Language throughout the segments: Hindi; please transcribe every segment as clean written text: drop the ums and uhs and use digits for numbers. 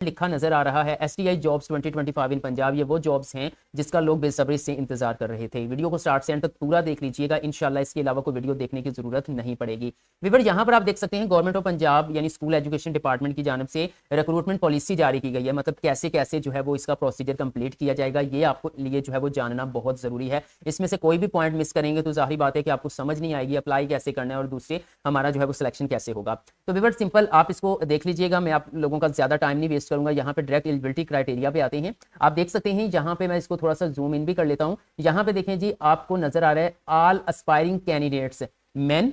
लिखा नजर आ रहा है STI जॉब्स 2025 इन पंजाब। ये वो जॉब्स हैं जिसका लोग बेसब्री से इंतजार कर रहे थे। वीडियो को स्टार्ट से एंड तक पूरा देख लीजिएगा, इंशाल्लाह इसके अलावा कोई वीडियो देखने की जरूरत नहीं पड़ेगी। व्यूअर यहाँ पर आप देख सकते हैं गवर्नमेंट ऑफ पंजाब यानी स्कूल एजुकेशन डिपार्टमेंट की जानब से रिक्रूटमेंट पॉलिसी जारी की गई है। मतलब कैसे कैसे जो है वो इसका प्रोसीजर कंप्लीट किया जाएगा, ये आपको लिए जो है वो जानना बहुत जरूरी है। इसमें से कोई भी पॉइंट मिस करेंगे तो जाहिर बात है कि आपको समझ नहीं आएगी अप्लाई कैसे करना है और दूसरे हमारा जो है वो सिलेक्शन कैसे होगा। तो व्यूअर सिंपल आप इसको देख लीजिएगा, मैं आप लोगों का ज्यादा टाइम नहीं वेस्ट करूंगा। यहाँ पे डायरेक्ट एलिजिबिलिटी क्राइटेरिया पे आते हैं। आप देख सकते हैं यहाँ पे मैं इसको थोड़ा सा जूम इन भी कर लेता हूँ। यहाँ पे देखें जी, आपको नजर आ रहा है all aspiring candidates main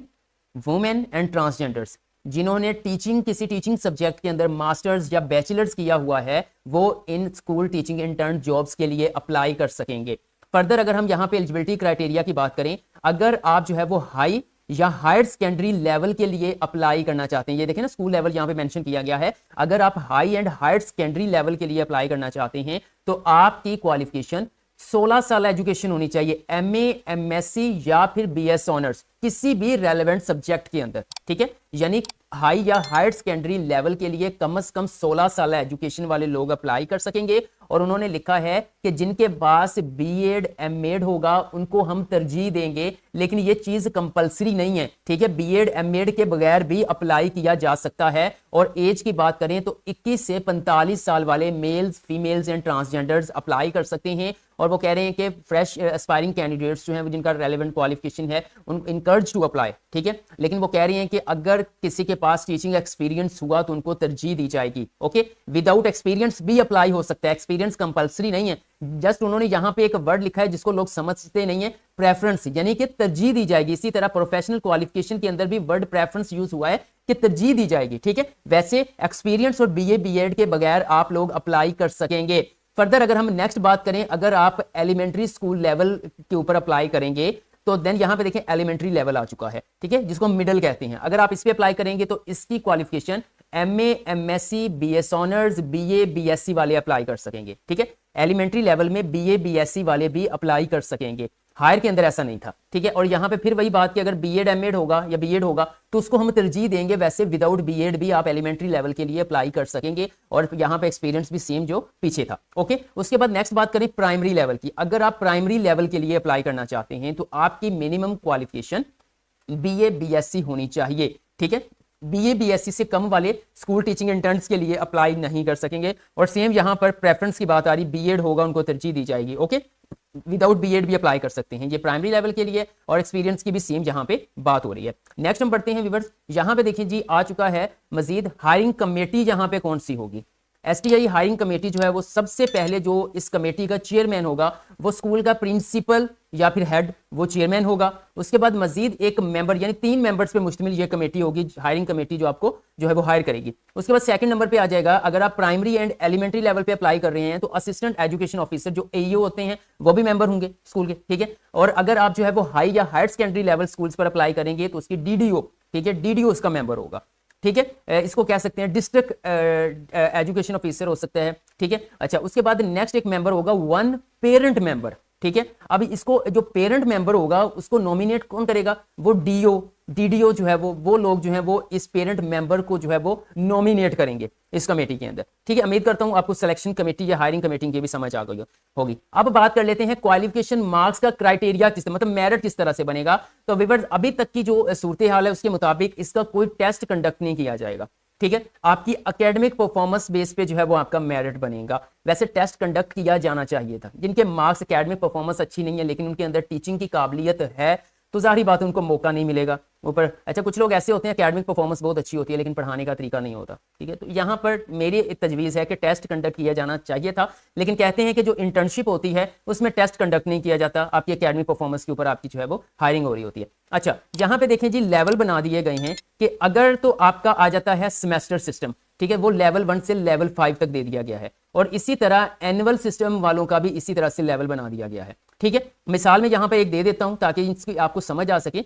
women and transgenders जिन्होंने किसी टीचिंग सब्जेक्ट के अंदर मास्टर्स या बैचलर्स किया हुआ है वो in school teaching intern jobs के लिए अप्लाई कर सकेंगे। फर्दर अगर हम यहाँ पे एलिजिबिलिटी क्राइटेरिया की बात करें, अगर आप जो है वो हाई या हायर सेकेंडरी लेवल के लिए अप्लाई करना चाहते हैं, ये देखें ना स्कूल लेवल यहाँ पे मेंशन किया गया है। अगर आप high and higher secondary level के लिए अप्लाई करना चाहते हैं तो आपकी क्वालिफिकेशन 16 साल एजुकेशन होनी चाहिए, MA MSc या फिर BS ऑनर्स किसी भी रेलेवेंट सब्जेक्ट के अंदर। ठीक है, यानी हाई या हायर सेकेंडरी लेवल के लिए कम से कम 16 साल एजुकेशन वाले लोग अप्लाई कर सकेंगे। और उन्होंने लिखा है कि जिनके पास BEd MEd होगा उनको हम तरजीह देंगे, लेकिन ये चीज कंपलसरी नहीं है। ठीक है, BEd MEd के बगैर भी अप्लाई किया जा सकता है। और एज की बात करें तो 21 से 45 साल वाले mails females and transgenders apply कर सकते हैं। और वो कह रहे हैं कि फ्रेश एस्पायरिंग कैंडिडेट्स जो हैं जिनका रेलेवेंट क्वालिफिकेशन है उन इनकरेज टू अप्लाई। ठीक है, लेकिन वो कह रही हैं कि अगर किसी के पास टीचिंग एक्सपीरियंस हुआ तो उनको तरजीह दी जाएगी। ओके, विदाउट एक्सपीरियंस भी अप्लाई हो सकता है, एक्सपीरियंस कंपलसरी नहीं है। जस्ट उन्होंने यहाँ पे एक वर्ड लिखा है जिसको लोग समझते नहीं है, प्रेफरेंस, यानी कि तरजीह दी जाएगी। इसी तरह प्रोफेशनल क्वालिफिकेशन के अंदर भी वर्ड प्रेफरेंस यूज हुआ है कि तरजीह दी जाएगी। ठीक है, वैसे एक्सपीरियंस और BA BEd के बगैर आप लोग अप्लाई कर सकेंगे। फर्दर अगर हम नेक्स्ट बात करें, अगर आप एलिमेंट्री स्कूल लेवल के ऊपर अप्लाई करेंगे तो देन यहां पे देखें एलिमेंट्री लेवल आ चुका है। ठीक है, जिसको हम मिडिल कहते हैं। अगर आप इस पे अप्लाई करेंगे तो इसकी qualification MA MSc BS honours BA BSc वाले अप्लाई कर सकेंगे। ठीक है, एलिमेंट्री लेवल में BA BSc वाले भी अप्लाई कर सकेंगे। हायर के अंदर ऐसा नहीं था। ठीक है, और यहाँ पे फिर वही बात कि अगर BEd MEd होगा या BEd होगा तो उसको हम तरजीह देंगे। वैसे विदाउट BEd भी आप एलिमेंट्री लेवल के लिए अप्लाई कर सकेंगे और यहाँ पे एक्सपीरियंस भी सेम जो पीछे था। ओके, उसके बाद नेक्स्ट बात करें प्राइमरी लेवल की। अगर आप प्राइमरी लेवल के लिए अप्लाई करना चाहते हैं तो आपकी मिनिमम क्वालिफिकेशन BA BSc होनी चाहिए। ठीक है, BA BSc से कम वाले स्कूल टीचिंग इंटर्न्स के लिए अप्लाई नहीं कर सकेंगे। और सेम यहाँ पर प्रेफरेंस की बात आ रही, BEd होगा उनको तरजीह दी जाएगी। ओके, विदाउट BEd भी अप्लाई कर सकते हैं। ये प्राइमरी लेवल के लिए और एक्सपीरियंस की भी सेम यहाँ पे बात हो रही है। नेक्स्ट हम बढ़ते हैं व्यूअर्स, यहाँ पे देखिए जी आ चुका है मजीद हायरिंग कमेटी यहाँ पे कौन सी होगी। STI हायरिंग कमेटी जो है वो सबसे पहले जो इस कमेटी का चेयरमैन होगा वो स्कूल का प्रिंसिपल या फिर हेड वो चेयरमैन होगा। उसके बाद मजीद एक मेंबर यानी 3 मेंबर्स पे मुश्तमिल ये कमेटी होगी, हायरिंग कमेटी जो आपको जो है वो हायर करेगी। उसके बाद सेकंड नंबर पे आ जाएगा, अगर आप प्राइमरी एंड एलिमेंट्री लेवल पे अप्लाई कर रहे हैं तो असिस्टेंट एजुकेशन ऑफिसर जो AEO होते हैं वो भी मेंबर होंगे स्कूल के। ठीक है, और अगर आप जो है वो हाई या हायर सेकेंडरी लेवल स्कूल्स पर अप्लाई करेंगे तो उसकी DDO, ठीक है, DDO उसका मेंबर होगा। ठीक है, इसको कह सकते हैं डिस्ट्रिक्ट एजुकेशन ऑफिसर हो सकता है। ठीक है, अच्छा उसके बाद नेक्स्ट एक मेंबर होगा 1 पेरेंट मेंबर। ठीक है, अब इसको जो पेरेंट मेंबर होगा उसको नॉमिनेट कौन करेगा, वो DDO जो है वो लोग जो है वो इस पेरेंट मेंबर को जो है वो नॉमिनेट करेंगे इस कमेटी के अंदर। ठीक है, उम्मीद करता हूं आपको सिलेक्शन कमेटी या हायरिंग कमेटी की भी समझ आ गई होगी। अब बात कर लेते हैं क्वालिफिकेशन मार्क्स का क्राइटेरिया किस मतलब मेरिट किस तरह से बनेगा। तो व्यूअर्स अभी तक की जो सूरत हाल है उसके मुताबिक इसका कोई टेस्ट कंडक्ट नहीं किया जाएगा। ठीक है, आपकी एकेडमिक परफॉर्मेंस बेस पे जो है वो आपका मेरिट बनेगा। वैसे टेस्ट कंडक्ट किया जाना चाहिए था, जिनके मार्क्स एकेडमिक परफॉर्मेंस अच्छी नहीं है लेकिन उनके अंदर टीचिंग की काबिलियत है तो जाहिर बात है उनको मौका नहीं मिलेगा ऊपर। अच्छा कुछ लोग ऐसे होते हैं एकेडमिक परफॉर्मेंस बहुत अच्छी होती है लेकिन पढ़ाने का तरीका नहीं होता। ठीक है, तो यहाँ पर मेरी तजवीज़ है कि टेस्ट कंडक्ट किया जाना चाहिए था, लेकिन कहते हैं कि जो इंटर्नशिप होती है उसमें टेस्ट कंडक्ट नहीं किया जाता, आपकी एकेडमिक परफॉर्मेंस के ऊपर आपकी जो है वो हायरिंग हो रही होती है। अच्छा यहाँ पे देखें जी लेवल बना दिए गए हैं कि अगर तो आपका आ जाता है सेमेस्टर सिस्टम। ठीक है, वो लेवल 1 से लेवल 5 तक दे दिया गया है और इसी तरह एनुअल सिस्टम वालों का भी इसी तरह से लेवल बना दिया गया है। ठीक है, मिसाल में यहाँ पे एक दे देता हूं ताकि इसकी आपको समझ आ सके।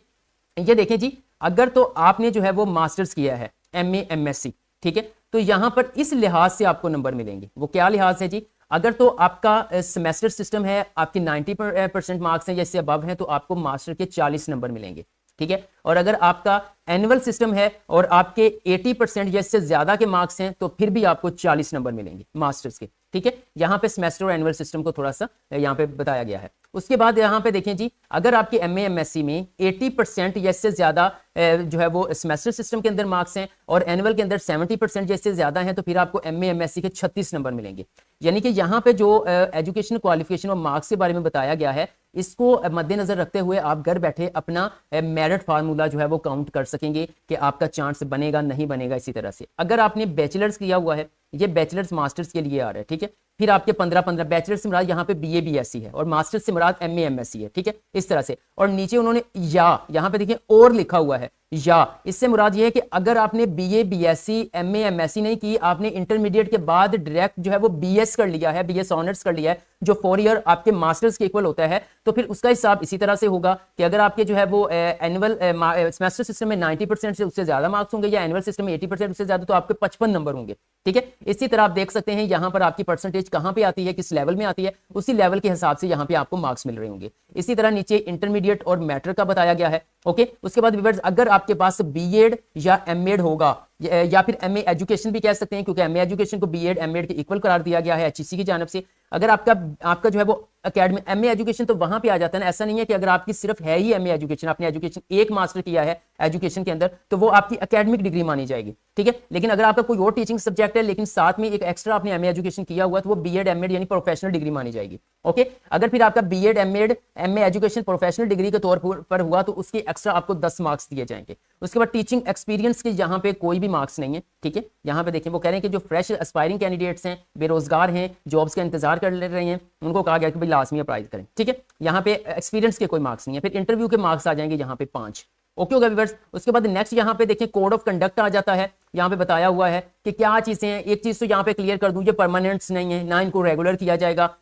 ये देखें जी, अगर तो आपने जो है वो मास्टर्स किया है MA MSc, ठीक है, तो यहां पर इस लिहाज से आपको नंबर मिलेंगे। वो क्या लिहाज है जी, अगर तो आपका सेमेस्टर सिस्टम है, आपकी 90% मार्क्स हैं या इससे अबव हैं तो आपको मास्टर के 40 नंबर मिलेंगे। ठीक है, और अगर आपका एनुअल सिस्टम है और आपके 80% या इससे ज्यादा के मार्क्स हैं तो फिर भी आपको 40 नंबर मिलेंगे मास्टर्स के। ठीक है, यहाँ पे सेमेस्टर और एनुअल सिस्टम को थोड़ा सा यहाँ पे बताया गया है। उसके बाद यहाँ पे देखें जी, अगर आपके एमए एमएससी में 80% या इससे ज्यादा जो है वो सेमेस्टर सिस्टम के अंदर मार्क्स हैं और एनुअल के अंदर 70% या इससे ज्यादा हैं तो फिर आपको एमए एमएससी के 36 नंबर मिलेंगे। यानी कि यहाँ पे जो एजुकेशन क्वालिफिकेशन और मार्क्स के बारे में बताया गया है, इसको मद्देनजर रखते हुए आप घर बैठे अपना मेरिट फार्मूला जो है वो काउंट कर सकेंगे कि आपका चांस बनेगा नहीं बनेगा। इसी तरह से अगर आपने बैचलर्स किया हुआ है, ये बैचलर्स मास्टर्स के लिए आ रहा है, ठीक है, फिर आपके 15-15 बैचलर्स से मुराद यहाँ पे बीए बीएससी है और मास्टर्स से मुराद एमए एमएससी है। ठीक है, इस तरह से। और नीचे उन्होंने या यहाँ पे देखिए और लिखा हुआ है, या इससे मुराद ये है कि अगर आपने बीए बीएससी एमए एमएससी नहीं की, आपने इंटरमीडिएट के बाद डायरेक्ट जो है वो बीएस कर लिया है, बीएस ऑनर्स कर लिया है, जो 4 ईयर आपके मास्टर्स के इक्वल होता है, तो फिर उसका हिसाब इसी तरह से होगा कि अगर आपके जो है वो एनुअल सेमेस्टर सिस्टम में 90% से उससे ज्यादा मार्क्स होंगे या एनुअल सिस्टम में 80% उससे ज्यादा, तो आपके 55 नंबर होंगे। ठीक है, इसी तरह आप देख सकते हैं यहाँ पर आपकी परसेंटेज कहाँ पे आती है, किस लेवल में आती है, उसी लेवल के हिसाब से यहाँ पे आपको मार्क्स मिल रहे होंगे। इसी तरह नीचे इंटरमीडिएट और मैट्रिक का बताया गया है। ओके, उसके बाद व्यूअर्स, अगर आपके पास बीएड या एमएड होगा या फिर एमए एजुकेशन भी कह सकते हैं, क्योंकि एमए एजुकेशन को बीएड एमएड के इक्वल करार दिया गया है एचईसी की जानिब से। अगर आपका जो है वो एकेडमी एमए एजुकेशन तो वहां पे आ जाता है ना, ऐसा नहीं है कि अगर आपकी सिर्फ है ही एमए एजुकेशन, आपने एजुकेशन एक मास्टर किया है एजुकेशन के अंदर, तो वो आपकी एकेडमिक डिग्री मानी जाएगी। ठीक है, लेकिन अगर आपका कोई और टीचिंग सब्जेक्ट है लेकिन साथ में एक एक्स्ट्रा आपने एमए एजुकेशन किया हुआ, तो वो बीएड एमएड यानी प्रोफेशनल डिग्री मानी जाएगी। ओके, अगर फिर आपका BEd MEd MA education professional degree के तौर पर हुआ तो उसके एक्स्ट्रा आपको 10 मार्क्स दिए जाएंगे। उसके बाद टीचिंग एक्सपीरियंस के यहाँ पे कोई भी मार्क्स नहीं है। ठीक है, यहाँ पे देखिए वो कह रहे हैं कि जो फ्रेश एस्पायरिंग कैंडिडेट्स हैं, बेरोजगार हैं, जॉब्स का इंतजार कर ले रहे हैं, उनको कहा गया कि भाई लाजमी अप्लाई करें। ठीक है, यहाँ पे एक्सपीरियंस के कोई मार्क्स नहीं है। फिर इंटरव्यू के मार्क्स आ जाएंगे यहाँ पे 5। ओके होगा व्यूअर्स। उसके बाद नेक्स्ट यहाँ पे देखिए कोड ऑफ कंडक्ट आ जाता है। यहाँ पे बताया हुआ है कि क्या चीजें हैं। एक चीज तो यहाँ पे क्लियर कर दूं, ये परमानेंट्स नहीं है, ना इनको रेगुलर किया जाएगा।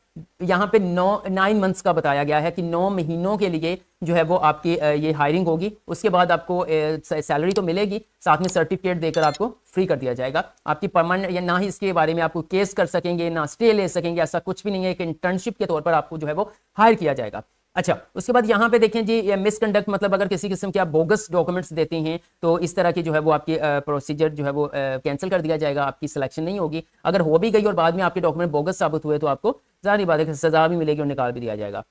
यहाँ पे 9 मंथ्स का बताया गया है कि 9 महीनों के लिए जो है वो आपकी ये हायरिंग होगी। उसके बाद आपको सैलरी तो मिलेगी, साथ में सर्टिफिकेट देकर आपको फ्री कर दिया जाएगा। आपकी परमानेंट या ना ही इसके बारे में आपको केस कर सकेंगे, ना स्टे ले सकेंगे, ऐसा कुछ भी नहीं है। एक इंटर्नशिप के तौर पर आपको जो है वो हायर किया जाएगा। अच्छा, उसके बाद यहाँ पे देखें जी, मिसकंडक्ट मतलब अगर किसी किस्म के आप बोगस डॉक्यूमेंट्स देते हैं तो इस तरह की जो है वो आपकी प्रोसीजर जो है वो कैंसिल कर दिया जाएगा, आपकी सिलेक्शन नहीं होगी। अगर हो भी गई और बाद में आपके डॉक्यूमेंट बोगस साबित हुए तो आपको जाहिर बात है कि सजा भी मिलेगी और निकाल भी दिया जाएगा।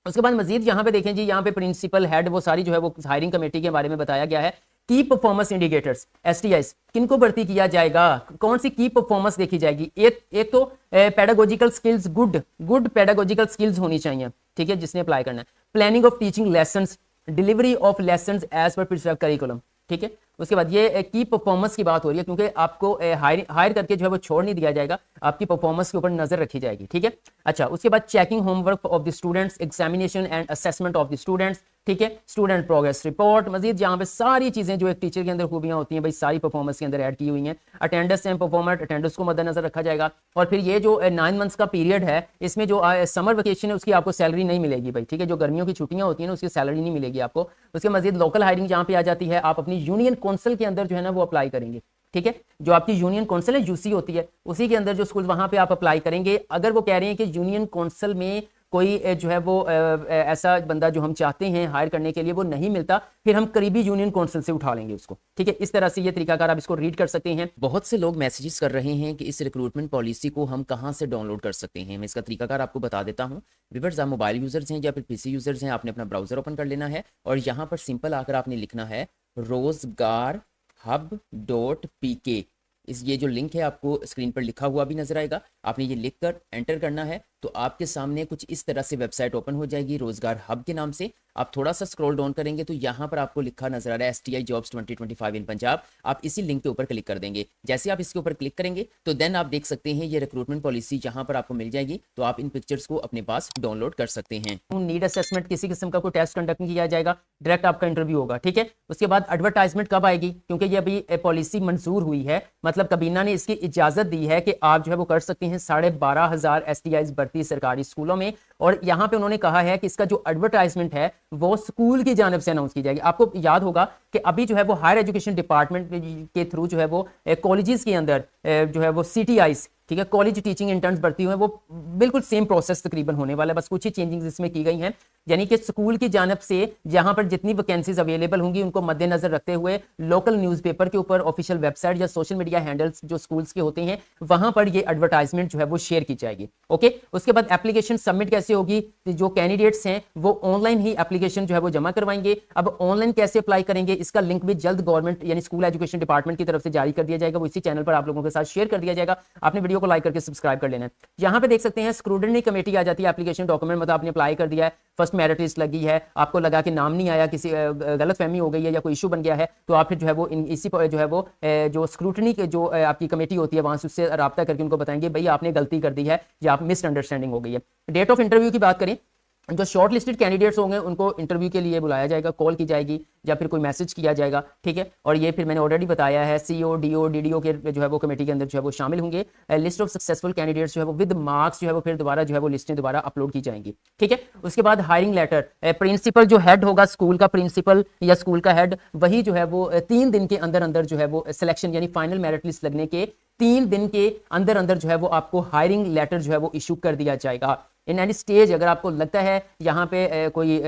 उसके बाद मजीद यहाँ पे देखें जी, यहाँ पे प्रिंसिपल हेड वो सारी जो है वो हायरिंग कमेटी के बारे में बताया गया है। की परफॉर्मेंस इंडिकेटर्स एसटीआईस किनको भर्ती किया जाएगा, कौन सी की परफॉर्मेंस देखी जाएगी। एक तो pedagogical skills, good pedagogical skills होनी चाहिए। ठीक है, जिसने अप्लाई करना है। Planning of teaching lessons, delivery of lessons as per prescribed curriculum. ठीक है, उसके बाद ये की परफॉर्मेंस की बात हो रही है, क्योंकि आपको हायर करके जो है वो छोड़ नहीं दिया जाएगा, आपकी परफॉर्मेंस के ऊपर नजर रखी जाएगी। ठीक है, अच्छा, उसके बाद checking homework of the students, examination and assessment of the students. ठीक है, स्टूडेंट प्रोग्रेस रिपोर्ट। मजीद यहाँ पे सारी चीजें जो एक टीचर के अंदर खूबियां होती हैं भाई, सारी परफॉर्मेंस के अंदर ऐड की हुई हैं। अटेंडेंस एंड परफॉर्मेंस, अटेंडेंस को मद्देनजर रखा जाएगा। और फिर ये जो 9 मंथ्स का पीरियड है, इसमें जो समर वेकेशन है उसकी आपको सैलरी नहीं मिलेगी भाई। ठीक है, जो गर्मियों की छुट्टियां होती हैं ना उसकी सैलरी नहीं मिलेगी आपको। उसके मजीद लोकल हायरिंग जहाँ पे आ जाती है, आप अपनी यूनियन काउंसिल के अंदर जो है ना वो अप्लाई करेंगे। ठीक है, जो आपकी यूनियन काउंसिल है यूसी होती है, उसी के अंदर जो स्कूल वहां पे आप अप्लाई करेंगे। अगर वो कह रहे हैं कि यूनियन काउंसिल में कोई जो है वो ऐसा बंदा जो हम चाहते हैं हायर करने के लिए वो नहीं मिलता, फिर हम करीबी यूनियन काउंसिल से उठा लेंगे उसको। ठीक है, इस तरह से ये तरीकाकार आप इसको रीड कर सकते हैं। बहुत से लोग मैसेजेस कर रहे हैं कि इस रिक्रूटमेंट पॉलिसी को हम कहां से डाउनलोड कर सकते हैं। मैं इसका तरीकाकार आपको बता देता हूं। व्यूअर्स, आप मोबाइल यूजर्स हैं या फिर पीसी यूजर्स हैं, आपने अपना ब्राउजर ओपन कर लेना है और यहाँ पर सिंपल आकर आपने लिखना है rozgarhub.pk। ये जो लिंक है आपको स्क्रीन पर लिखा हुआ भी नजर आएगा, आपने ये लिख कर एंटर करना है तो आपके सामने कुछ इस तरह से वेबसाइट ओपन हो जाएगी रोजगार हब के नाम से। आप थोड़ा सा स्क्रॉल डाउन करेंगे तो यहाँ पर आपको लिखा नजर आ रहा है STI जॉब्स 2025 इन पंजाब। आप इसी लिंक के ऊपर क्लिक कर देंगे। जैसे आप इसके ऊपर क्लिक करेंगे तो देन आप देख सकते हैं ये रिक्रूटमेंट पॉलिसी यहाँ पर आपको मिल जाएगी, तो आप इन पिक्चर्स को अपने पास डाउनलोड कर सकते हैं। नीड असेसमेंट, किसी किस्म का कोई टेस्ट कंडक्ट नहीं किया जाएगा, डायरेक्ट आपका इंटरव्यू होगा। ठीक है, उसके बाद एडवर्टाइजमेंट कब आएगी, क्योंकि ये अभी पॉलिसी मंजूर हुई है, मतलब कबीना ने इसकी इजाजत दी है कि आप जो है वो कर सकते हैं 12,500 STIs भर्ती सरकारी स्कूलों में। और यहाँ पे उन्होंने कहा है कि इसका जो एडवर्टाइजमेंट है वो स्कूल की जानिब से अनाउंस की जाएगी। आपको याद होगा कि अभी जो है वो हायर एजुकेशन डिपार्टमेंट के थ्रू जो है वो कॉलेजेस के अंदर जो है वो CTIs ठीक है। कॉलेज टीचिंग इंटर्न्स भर्ती हुए, वो बिल्कुल सेम प्रोसेस तकरीबन होने वाला है, बस कुछ ही चेंजिंग्स इसमें की गई हैं। यानी कि स्कूल की जानब से जहां पर जितनी वैकेंसीज अवेलेबल होंगी उनको मद्देनजर रखते हुए लोकल न्यूज़पेपर के ऊपर, ऑफिशियल वेबसाइट या सोशल मीडिया हैंडल्स जो स्कूल्स के होते हैं वहां पर ये एडवर्टाइजमेंट जो है वो शेयर की जाएगी। ओके, उसके बाद एप्लीकेशन सबमिट कैसे होगी, जो कैंडिडेट्स हैं वो ऑनलाइन ही एप्लीकेशन जो है वो जमा करवाएंगे। अब ऑनलाइन कैसे अप्लाई करेंगे इसका लिंक भी जल्द गवर्नमेंट यानी स्कूल एजुकेशन डिपार्टमेंट की तरफ से जारी कर दिया जाएगा, वो इसी चैनल पर आप लोगों के साथ शेयर कर दिया जाएगा। आपने वीडियो को लाइक करके सब्सक्राइब कर लेना है। यहाँ पे देख सकते हैं स्क्रूटनी कमेटी आ जाती है, एप्लीकेशन डॉक्यूमेंट मतलब आपने अप्लाई कर दिया है, फर्स्ट मेरिट लिस्ट लगी है, आपको लगा कि नाम नहीं आया, किसी गलतफहमी हो गई है या कोई इशू बन गया है, तो आप फिर जो है वो इसी जो है वो जो स्क्रूटनी के जो आपकी कमेटी होती है वहां से उससे रब्ता करके उनको बताएंगे भाई आपने गलती कर दी है या आप मिसअंडरस्टैंडिंग हो गई है। डेट ऑफ इंटरव्यू की बात करें, जो शॉर्ट लिस्टेड कैंडिडेट्स होंगे उनको इंटरव्यू के लिए बुलाया जाएगा, कॉल की जाएगी या फिर कोई मैसेज किया जाएगा, ठीक है। और ये फिर मैंने ऑलरेडी बताया है, सीओ डीओ डीडीओ के जो है वो कमेटी के अंदर जो है वो शामिल होंगे। लिस्ट ऑफ सक्सेसफुल कैंडिडेट्स जो है वो विद मार्क्स जो है वो फिर दोबारा जो है वो लिस्टें दोबारा अपलोड की जाएंगी, ठीक है। उसके बाद हायरिंग लेटर, प्रिंसिपल जो हेड होगा स्कूल का, प्रिंसिपल या स्कूल का हेड, वही जो है वो 3 दिन के अंदर अंदर जो है वो सिलेक्शन यानी फाइनल मेरिट लिस्ट लगने के 3 दिन के अंदर अंदर जो है वो आपको हायरिंग लेटर जो है वो इशू कर दिया जाएगा। इन एनी स्टेज अगर आपको लगता है यहाँ पे कोई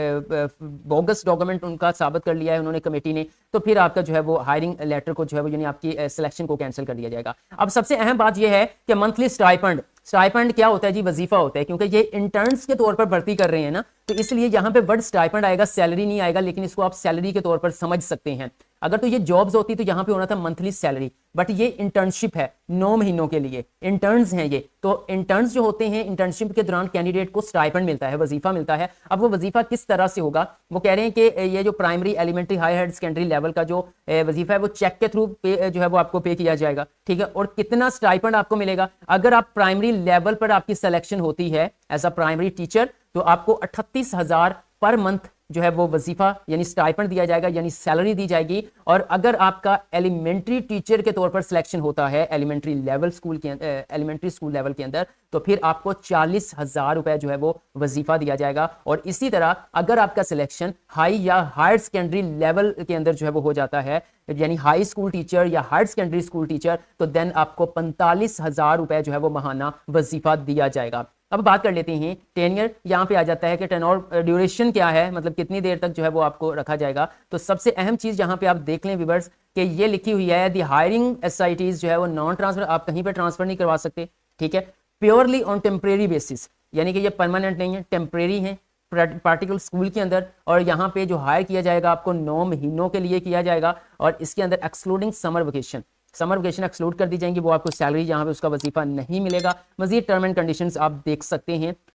बोगस डॉक्यूमेंट उनका साबित कर लिया है उन्होंने कमेटी ने, तो फिर आपका जो है वो हायरिंग लेटर को जो है वो यानी आपकी सिलेक्शन को कैंसिल कर दिया जाएगा। अब सबसे अहम बात यह है कि मंथली स्टाइपेंड, स्टाइपेंड क्या होता है जी, वजीफा होता है, क्योंकि ये इंटर्न्स के तौर पर भर्ती कर रहे हैं ना, तो इसलिए यहाँ पे वर्ड स्टाइपेंड आएगा, सैलरी नहीं आएगा, लेकिन इसको आप सैलरी के तौर पर समझ सकते हैं। अगर तो ये जॉब्स होती तो यहाँ पे होना था मंथली सैलरी, बट ये इंटर्नशिप है 9 महीनों के लिए, इंटर्न्स हैं ये, तो इंटर्न्स जो होते हैं इंटर्नशिप के दौरान कैंडिडेट को स्टाइपेंड मिलता है, वजीफा मिलता है। अब वो वजीफा किस तरह से होगा, वो कह रहे हैं कि ये जो primary elementary higher secondary level का जो वजीफा है वो चेक के थ्रू पे जो है वो आपको पे किया जाएगा, ठीक है। और कितना स्टाइपेंड आपको मिलेगा, अगर आप प्राइमरी लेवल पर आपकी सिलेक्शन होती है एज अ प्राइमरी टीचर तो आपको 38,000 पर मंथ जो है वो वजीफा यानी स्टाइपेंड दिया जाएगा यानी सैलरी दी जाएगी। और अगर आपका एलिमेंट्री टीचर के तौर पर सिलेक्शन होता है एलिमेंट्री लेवल स्कूल के एलिमेंट्री स्कूल लेवल के अंदर, तो फिर आपको 40,000 रुपए जो है वो वजीफा दिया जाएगा। और इसी तरह अगर आपका सिलेक्शन हाई या हायर सेकेंडरी लेवल के अंदर जो है वो हो जाता है यानी हाई स्कूल ड्यूरेशन या हायर सेकेंडरी स्कूल टीचर, तो देन आपको 45,000 रुपए जो है वो महाना वजीफा दिया जाएगा। अब बात कर लेते हैं टेनियर, यहाँ पे आ जाता है कि टेनोर ड्यूरेशन क्या है, मतलब कितनी देर तक जो है वो आपको रखा जाएगा। तो सबसे अहम चीज यहाँ पे आप देख लें व्यूअर्स कि ये लिखी हुई है दी हायरिंग एसआईटीज जो है वो नॉन ट्रांसफर, आप कहीं पे ट्रांसफर नहीं करवा सकते, ठीक है। प्योरली ऑन टेम्परेरी बेसिस, यानी कि ये परमानेंट नहीं है, टेम्परेरी है पार्टिकुलर स्कूल के अंदर। और यहाँ पे जो हायर किया जाएगा आपको 9 महीनों के लिए किया जाएगा, और इसके अंदर excluding summer vacation, summer vacation exclude कर दी जाएंगी, वो आपको सैलरी यहाँ पे उसका वजीफा नहीं मिलेगा। मजीद टर्म एंड कंडीशंस आप देख सकते हैं।